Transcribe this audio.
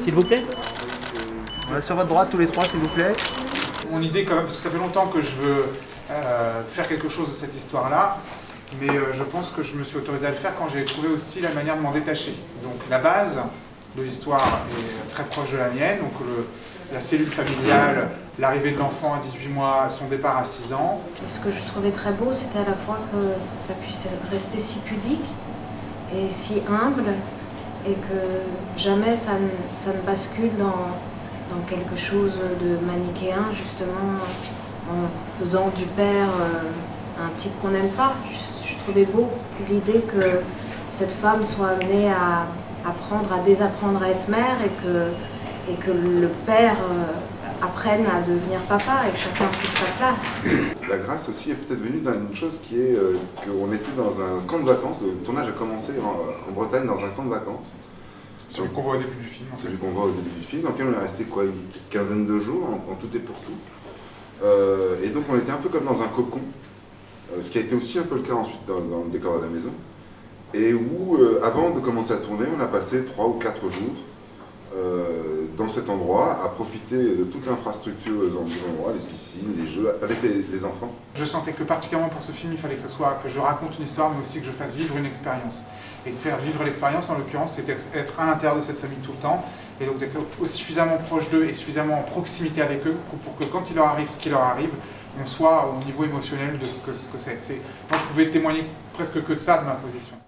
S'il vous plaît. Sur votre droite, tous les trois, s'il vous plaît. Mon idée quand même, parce que ça fait longtemps que je veux faire quelque chose de cette histoire-là, mais je pense que je me suis autorisé à le faire quand j'ai trouvé aussi la manière de m'en détacher. Donc la base de l'histoire est très proche de la mienne, donc la cellule familiale, l'arrivée de l'enfant à 18 mois, son départ à 6 ans. Et ce que je trouvais très beau, c'était à la fois que ça puisse rester si pudique et si humble, et que jamais ça ne bascule dans quelque chose de manichéen, justement, en faisant du père un type qu'on n'aime pas. Je trouvais beau l'idée que cette femme soit amenée à apprendre, à désapprendre à être mère, et que le père apprenne à devenir papa, et que chacun trouve sa place. La grâce aussi est peut-être venue d'une chose qui est qu'on était dans un camp de vacances. Le tournage a commencé en Bretagne dans un camp de vacances. Celui qu'on voit au début du film. Celui qu'on voit au début du film, dans lequel on est resté quoi, une quinzaine de jours en tout et pour tout. Et donc on était un peu comme dans un cocon, ce qui a été aussi un peu le cas ensuite dans le décor de la maison. Et où, avant de commencer à tourner, on a passé 3 ou 4 jours dans cet endroit, à profiter de toute l'infrastructure des endroits, les piscines, les jeux, avec les enfants. Je sentais que particulièrement pour ce film, il fallait que je raconte une histoire, mais aussi que je fasse vivre une expérience. Et faire vivre l'expérience, en l'occurrence, c'est être à l'intérieur de cette famille tout le temps, et donc d'être suffisamment proche d'eux et suffisamment en proximité avec eux pour que quand il leur arrive ce qui leur arrive, on soit au niveau émotionnel de ce que c'est. Moi, je pouvais témoigner presque que de ça, de ma position.